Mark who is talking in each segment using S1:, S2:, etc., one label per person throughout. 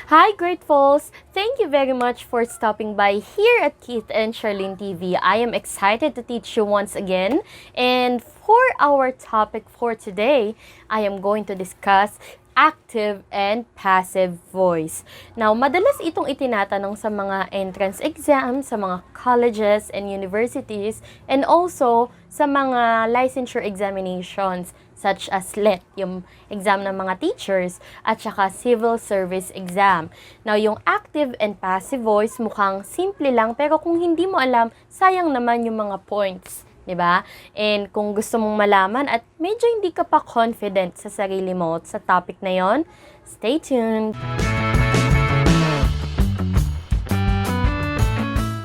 S1: Hi, Gratefuls! Thank you very much for stopping by here at Keith and Charlene TV. I am excited to teach you once again. And for our topic for today, I am going to discuss active and passive voice. Now, madalas itong itinatanong sa mga entrance exams, sa mga colleges and universities, and also sa mga licensure examinations such as LET, yung exam ng mga teachers, at saka civil service exam. Now, yung active and passive voice mukhang simple lang, pero kung hindi mo alam, sayang naman yung mga points. Diba? And kung gusto mong malaman at medyo hindi ka pa confident sa sarili mo sa topic na yon, stay tuned!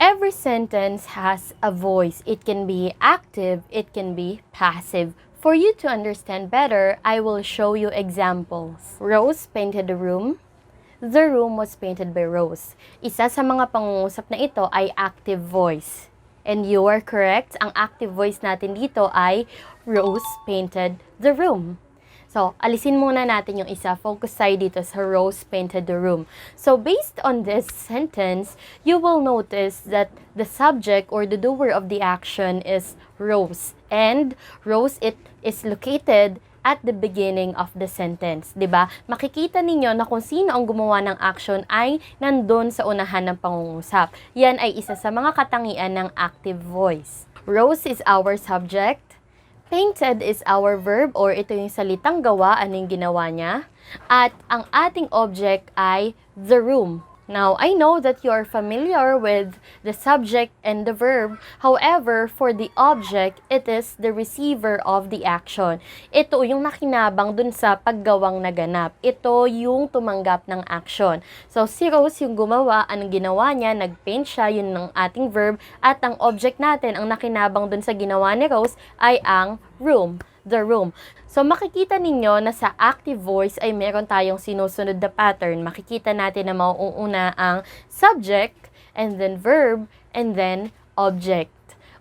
S1: Every sentence has a voice. It can be active, it can be passive. For you to understand better, I will show you examples. Rose painted the room. The room was painted by Rose. Isa sa mga pangungusap na ito ay active voice. And you are correct. Ang active voice natin dito ay Rose painted the room. So, alisin muna natin yung isa. Focus tayo dito sa Rose painted the room. So, based on this sentence, you will notice that the subject or the doer of the action is Rose. And Rose, it is located at the beginning of the sentence. 'Di ba? Makikita ninyo na kung sino ang gumawa ng action ay nandun sa unahan ng pangungusap. Yan ay isa sa mga katangian ng active voice. Rose is our subject. Painted is our verb or ito yung salitang gawa, ano yung ginawa niya. At ang ating object ay the room. Now, I know that you are familiar with the subject and the verb. However, for the object, it is the receiver of the action. Ito yung nakinabang dun sa paggawang naganap. Ito yung tumanggap ng action. So, si Rose yung gumawa, anong ginawa niya, nag-paint siya, yun ng ating verb. At ang object natin, ang nakinabang dun sa ginawa ni Rose, ay ang room, the room. So, makikita ninyo na sa active voice ay meron tayong sinusunod na pattern. Makikita natin na mauuna ang subject, and then verb, and then object.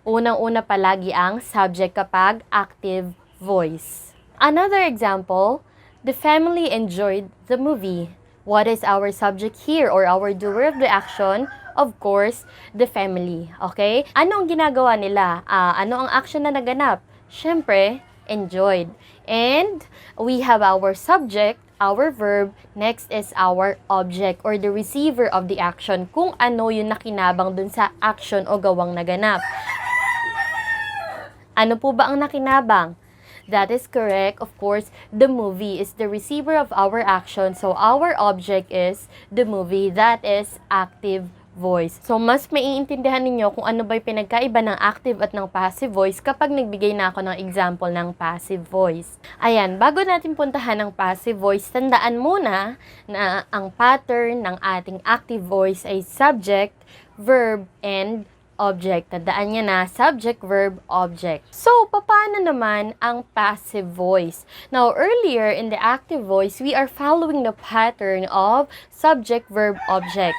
S1: Unang-una palagi ang subject kapag active voice. Another example, the family enjoyed the movie. What is our subject here or our doer of the action? Of course, the family. Okay? Ano ang ginagawa nila? Ano ang action na naganap? Siyempre, enjoyed. And we have our subject, our verb, next is our object or the receiver of the action, kung ano yung nakinabang dun sa action o gawang naganap. Ano po ba ang nakinabang? That is correct. Of course, the movie is the receiver of our action, so our object is the movie. That is active voice. So, mas maiintindihan ninyo kung ano ba yung pinagkaiba ng active at ng passive voice kapag nagbigay na ako ng example ng passive voice. Ayan, bago natin puntahan ng passive voice, tandaan muna na ang pattern ng ating active voice ay subject, verb, and object. Tandaan niya na, subject, verb, object. So, paano naman ang passive voice? Now, earlier in the active voice, we are following the pattern of subject, verb, object.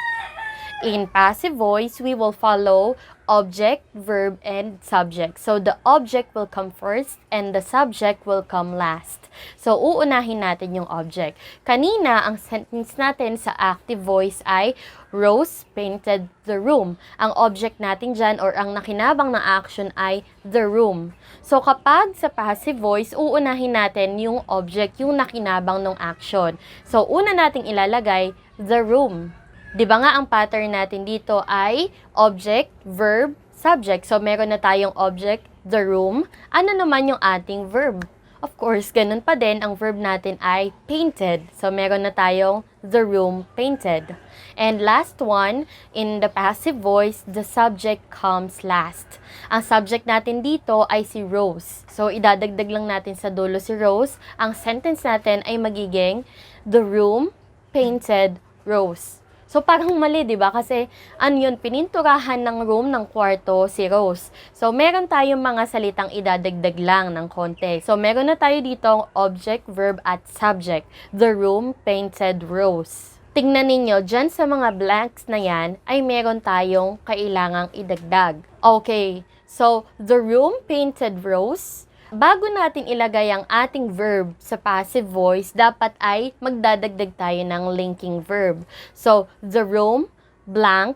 S1: In passive voice, we will follow object, verb, and subject. So, the object will come first and the subject will come last. So, uunahin natin yung object. Kanina, ang sentence natin sa active voice ay Rose painted the room. Ang object natin dyan or ang nakinabang na action ay the room. So, kapag sa passive voice, uunahin natin yung object, yung nakinabang ng action. So, una nating ilalagay the room. Di ba nga ang pattern natin dito ay object, verb, subject. So, meron na tayong object, the room. Ano naman yung ating verb? Of course, ganun pa din, ang verb natin ay painted. So, meron na tayong the room painted. And last one, in the passive voice, the subject comes last. Ang subject natin dito ay si Rose. So, idadagdag lang natin sa dulo si Rose. Ang sentence natin ay magiging, the room painted Rose. So, parang mali, di ba? Kasi, yun, pininturahan ng room ng kwarto si Rose. So, meron tayong mga salitang idadagdag lang ng konti. So, meron na tayo dito object, verb, at subject. The room painted Rose. Tingnan ninyo, dyan sa mga blanks na yan, ay meron tayong kailangang idagdag. Okay, so, the room painted Rose. Bago natin ilagay ang ating verb sa passive voice, dapat ay magdadagdag tayo ng linking verb. So, the room, blank,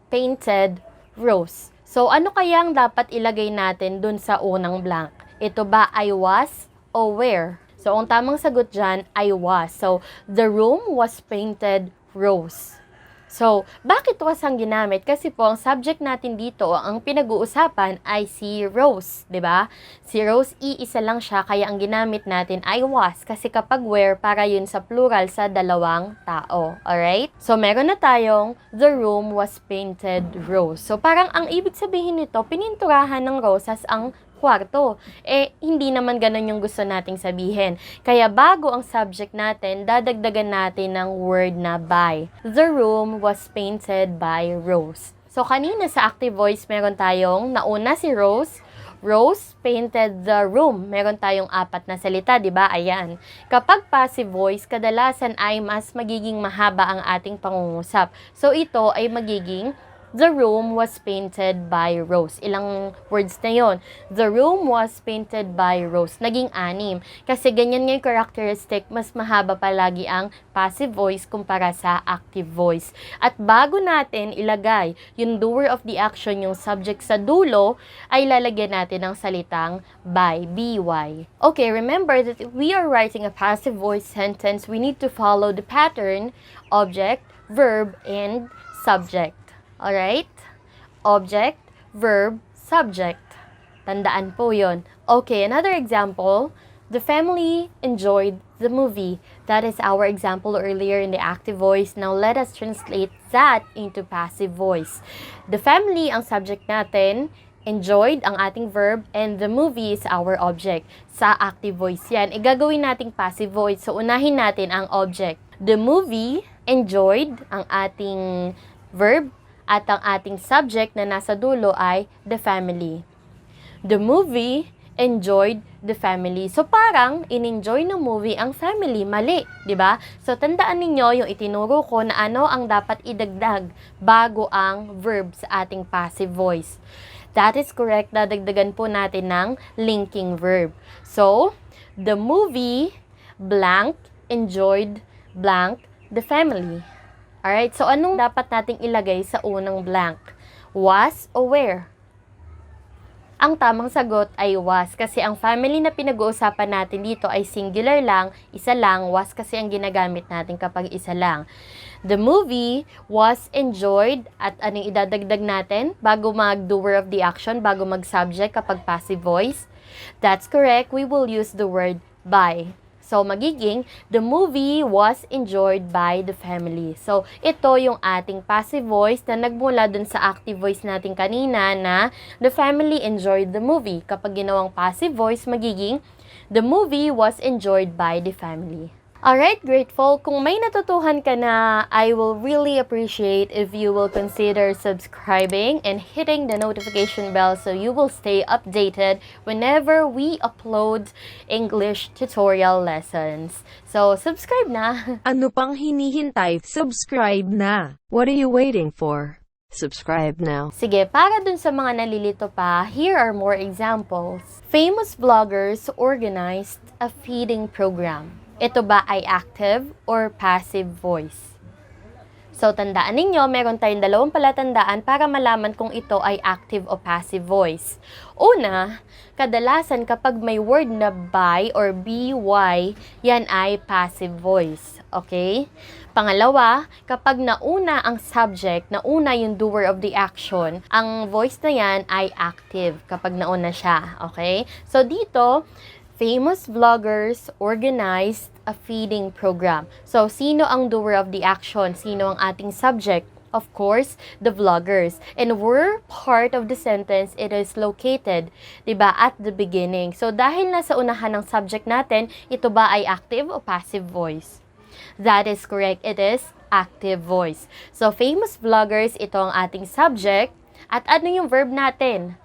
S1: painted, rose. So, ano kayang dapat ilagay natin dun sa unang blank? Ito ba I was o where? So, ang tamang sagot dyan, I was. So, the room was painted rose. So, bakit was ang ginamit? Kasi po, ang subject natin dito, ang pinag-uusapan ay si Rose, di ba? Si Rose, iisa lang siya, kaya ang ginamit natin ay was. Kasi kapag where, para yun sa plural sa dalawang tao. Alright? So, meron na tayong, the room was painted rose. So, parang ang ibig sabihin nito, pininturahan ng rosas ang kwarto. Hindi naman ganun yung gusto nating sabihin. Kaya bago ang subject natin, dadagdagan natin ng word na by. The room was painted by Rose. So, kanina sa active voice, meron tayong nauna si Rose. Rose painted the room. Meron tayong 4 na salita, di ba? Ayan. Kapag passive voice, kadalasan ay mas magiging mahaba ang ating pangungusap. So, ito ay magiging the room was painted by Rose. Ilang words na yon? The room was painted by Rose. Naging 6. Kasi ganyan nga yung characteristic, mas mahaba palagi ang passive voice kumpara sa active voice. At bago natin ilagay yung doer of the action, yung subject sa dulo, ay lalagyan natin ng salitang by, by. Okay, remember that if we are writing a passive voice sentence, we need to follow the pattern, object, verb, and subject. Alright? Object, verb, subject. Tandaan po yon. Okay, another example. The family enjoyed the movie. That is our example earlier in the active voice. Now, let us translate that into passive voice. The family, ang subject natin, enjoyed ang ating verb, and the movie is our object. Sa active voice yan. Gagawin nating passive voice. So, unahin natin ang object. The movie enjoyed ang ating verb, at ang ating subject na nasa dulo ay the family. The movie enjoyed the family. So, parang in-enjoy ng movie ang family. Mali, di ba? So, tandaan ninyo yung itinuro ko na ano ang dapat idagdag bago ang verb sa ating passive voice. That is correct. Dadagdagan po natin ng linking verb. So, the movie blank enjoyed blank the family. Alright, so anong dapat nating ilagay sa unang blank? Was o where? Ang tamang sagot ay was kasi ang family na pinag-uusapan natin dito ay singular lang, isa lang, was kasi ang ginagamit natin kapag isa lang. The movie was enjoyed at anong idadagdag natin bago mag-doer of the action, bago mag-subject kapag passive voice? That's correct, we will use the word by. So, magiging, the movie was enjoyed by the family. So, ito yung ating passive voice na nagmula dun sa active voice natin kanina na the family enjoyed the movie. Kapag ginawang passive voice, magiging, the movie was enjoyed by the family. Alright, grateful. Kung may natutuhan ka na, I will really appreciate if you will consider subscribing and hitting the notification bell so you will stay updated whenever we upload English tutorial lessons. So, subscribe na!
S2: Ano pang hinihintay? Subscribe na! What are you waiting for? Subscribe now.
S1: Sige, para dun sa mga nalilito pa, here are more examples. Famous vloggers organized a feeding program. Ito ba ay active or passive voice? So, tandaan ninyo, meron tayong 2 palatandaan para malaman kung ito ay active o passive voice. Una, kadalasan kapag may word na by or by, yan ay passive voice. Okay? Pangalawa, kapag nauna ang subject, nauna yung doer of the action, ang voice na yan ay active kapag nauna siya. Okay? So, dito, famous vloggers organized a feeding program. So, sino ang doer of the action? Sino ang ating subject? Of course, the vloggers. And where part of the sentence it is located, diba, at the beginning. So, dahil nasa unahan ng subject natin, ito ba ay active o passive voice? That is correct. It is active voice. So, famous vloggers, ito ang ating subject. At ano yung verb natin?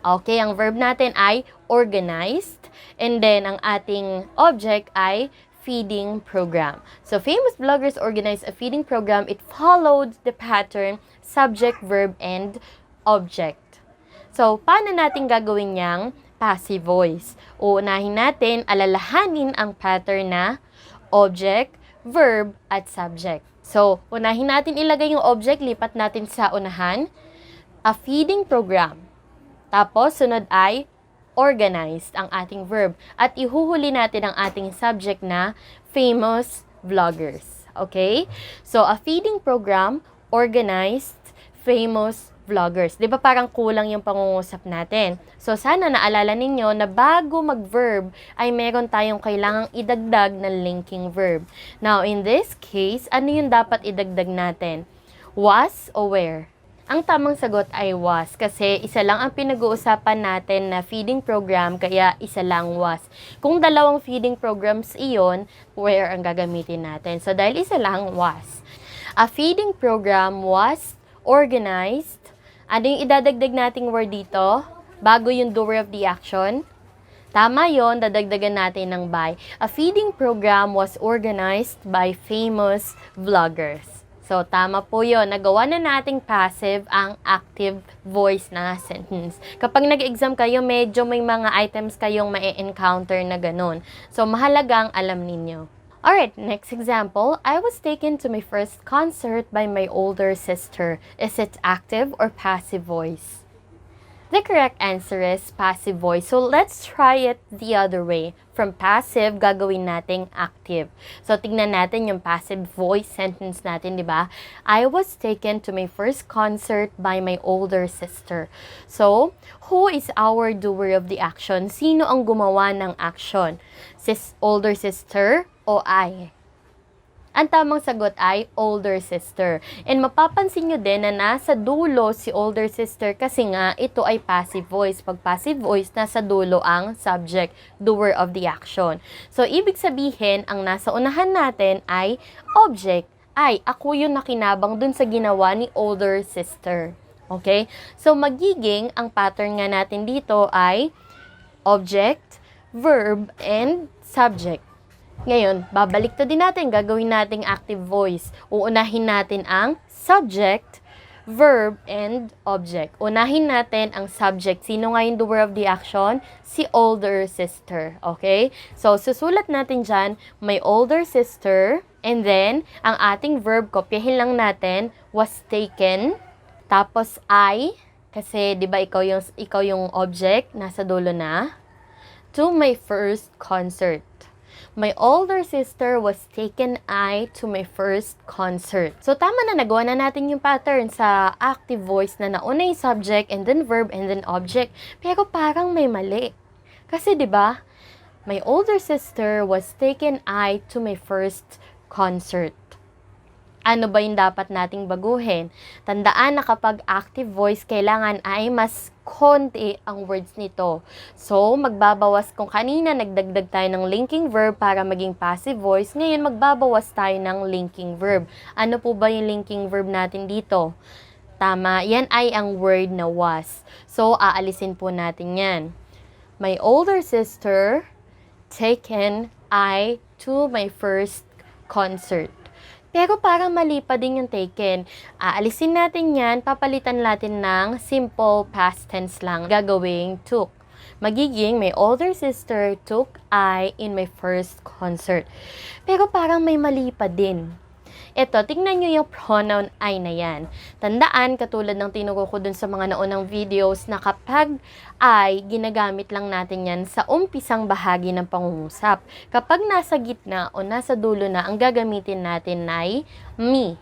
S1: Okay, ang verb natin ay organized. And then, ang ating object ay feeding program. So, famous vloggers organized a feeding program. It followed the pattern, subject, verb, and object. So, paano natin gagawin yang passive voice. Uunahin natin, alalahanin ang pattern na object, verb, at subject. So, unahin natin ilagay yung object, lipat natin sa unahan. A feeding program. Tapos, sunod ay organized ang ating verb. At ihuhuli natin ang ating subject na famous vloggers. Okay? So, a feeding program, organized, famous vloggers. Di ba parang kulang yung pangungusap natin? So, sana naalala ninyo na bago mag-verb ay meron tayong kailangang idagdag na linking verb. Now, in this case, ano yung dapat idagdag natin? Was o were? Ang tamang sagot ay was kasi isa lang ang pinag-uusapan natin na feeding program kaya isa lang was. Kung dalawang feeding programs iyon, where ang gagamitin natin. So dahil isa lang was. A feeding program was organized. Ano yung idadagdag nating word dito? Bago yung doer of the action. Tama yon, dadagdagan natin ng by. A feeding program was organized by famous vloggers. So, tama po yun. Nagawa na nating passive ang active voice na sentence. Kapag nag-exam kayo, medyo may mga items kayong ma-encounter na ganun. So, mahalagang alam ninyo. Alright, next example. I was taken to my first concert by my older sister. Is it active or passive voice? The correct answer is passive voice. So, let's try it the other way. From passive, gagawin nating active. So, tignan natin yung passive voice sentence natin, di ba? I was taken to my first concert by my older sister. So, who is our doer of the action? Sino ang gumawa ng action? Older sister o I? Ang tamang sagot ay older sister. And mapapansin nyo din na nasa dulo si older sister kasi nga ito ay passive voice. Pag passive voice, nasa dulo ang subject, doer of the action. So, ibig sabihin, ang nasa unahan natin ay object. Ay, ako yung nakinabang dun sa ginawa ni older sister. Okay? So, magiging, ang pattern nga natin dito ay object, verb, and subject. Ngayon, babalik to din natin, gagawin nating active voice. Uunahin natin ang subject, verb, and object. Unahin natin ang subject. Sino nga yung doer of the action? Si older sister. Okay? So, susulat natin dyan, my older sister, and then, ang ating verb, kopyahin lang natin, was taken, tapos I, kasi di ba ikaw yung object, nasa dulo na, to my first concert. My older sister was taken to my first concert. So, tama na, nagawa na natin yung pattern sa active voice na nauna yung subject, and then verb, and then object. Pero parang may mali. Kasi, di ba, my older sister was taken to my first concert. Ano ba yung dapat nating baguhin? Tandaan na kapag active voice, kailangan ay mas konti ang words nito. So, magbabawas kung kanina nagdagdag tayo ng linking verb para maging passive voice, ngayon magbabawas tayo ng linking verb. Ano po ba yung linking verb natin dito? Tama, yan ay ang word na was. So, aalisin po natin yan. My older sister taken to my first concert. Pero parang mali pa din yung taken. Aalisin natin yan, papalitan natin ng simple past tense lang. Gagawing took. Magiging, my older sister took in my first concert. Pero parang may mali pa din. Ito, tingnan nyo yung pronoun I na yan. Tandaan, katulad ng tinuro ko dun sa mga naunang videos, na kapag I, ginagamit lang natin yan sa umpisang bahagi ng pangungusap. Kapag nasa gitna o nasa dulo na, ang gagamitin natin ay me.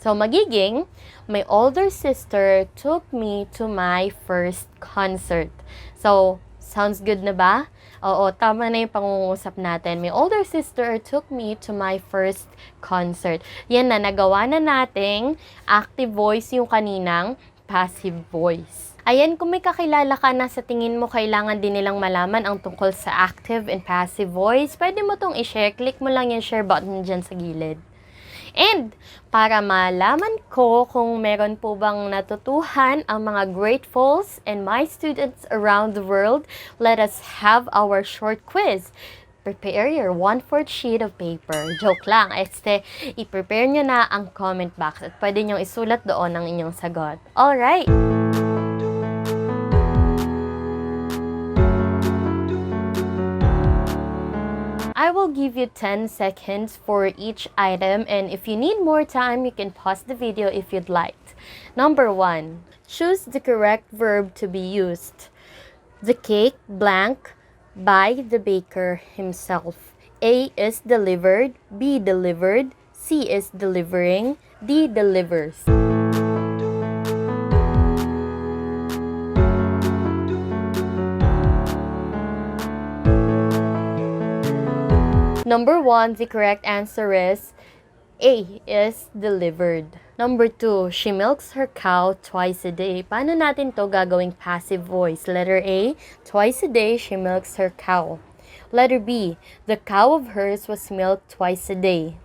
S1: So, magiging, my older sister took me to my first concert. So, sounds good na ba? Oo, tama na yung pangungusap natin. My older sister took me to my first concert. Yan na, nagawa na nating active voice yung kaninang passive voice. Ayan, kung may kakilala ka na sa tingin mo kailangan din nilang malaman ang tungkol sa active and passive voice, pwede mo tong i-share. Click mo lang yung share button dyan sa gilid. And, para malaman ko kung meron po bang natutuhan ang mga gratefuls and my students around the world, let us have our short quiz. Prepare your 1/4 sheet of paper. Joke lang. I-prepare nyo na ang comment box at pwede nyo isulat doon ang inyong sagot. Alright! I will give you 10 seconds for each item, and if you need more time, you can pause the video if you'd like. Number 1. Choose the correct verb to be used. The cake blank by the baker himself. A is delivered, B delivered, C is delivering, D delivers. Number 1, the correct answer is A is delivered. Number 2, she milks her cow twice a day. Paano natin to gagawing passive voice? Letter A, twice a day she milks her cow. Letter B, the cow of hers was milked twice a day.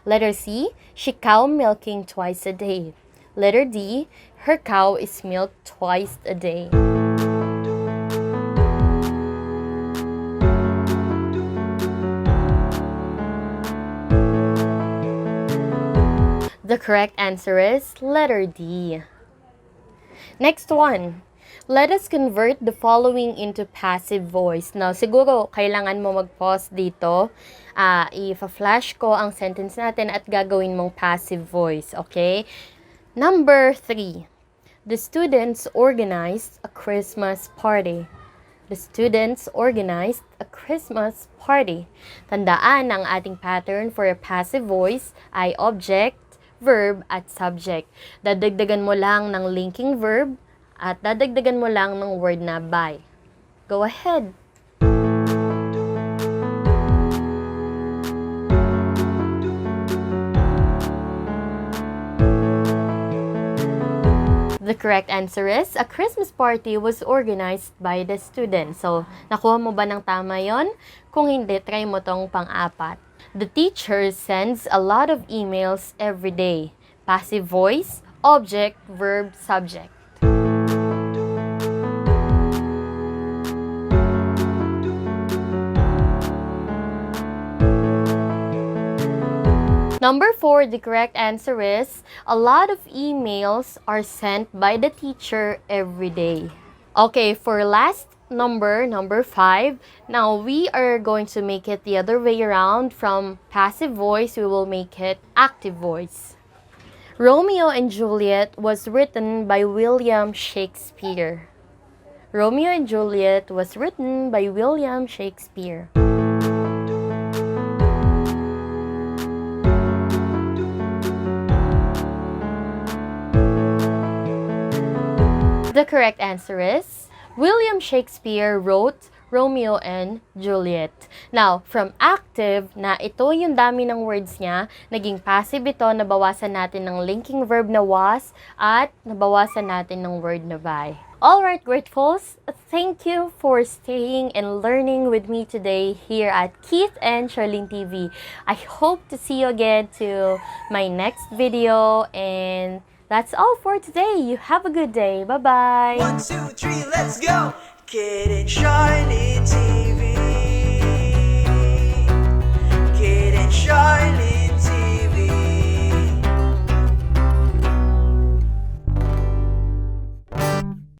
S1: Letter C, she cow milking twice a day. Letter D, her cow is milked twice a day. The correct answer is letter D. Next one. Let us convert the following into passive voice. Now, siguro kailangan mo mag-pause dito. I-flash ko ang sentence natin at gagawin mong passive voice, okay? Number 3. The students organized a Christmas party. The students organized a Christmas party. Tandaan, ang ating pattern for a passive voice ay object, verb, at subject. Dadagdagan mo lang ng linking verb at dadagdagan mo lang ng word na by. Go ahead! The correct answer is, a Christmas party was organized by the students. So, nakuha mo ba ng tama yon? Kung hindi, try mo tong pang-apat. The teacher sends a lot of emails every day. Passive voice, object, verb, subject. Number 4, the correct answer is, a lot of emails are sent by the teacher every day. Okay, for last number 5, now we are going to make it the other way around. From passive voice, we will make it active voice. Romeo and Juliet was written by William Shakespeare. Romeo and Juliet was written by William Shakespeare. The correct answer is, William Shakespeare wrote Romeo and Juliet. Now, from active na ito yung dami ng words niya, naging passive ito, nabawasan natin ng linking verb na was at nabawasan natin ng word na by. Alright, Gratefuls, thank you for staying and learning with me today here at Keith and Charlene TV. I hope to see you again to my next video, and that's all for today. You have a good day. Bye-bye.
S3: 1, 2, 3, let's go! Kid and Charlene TV.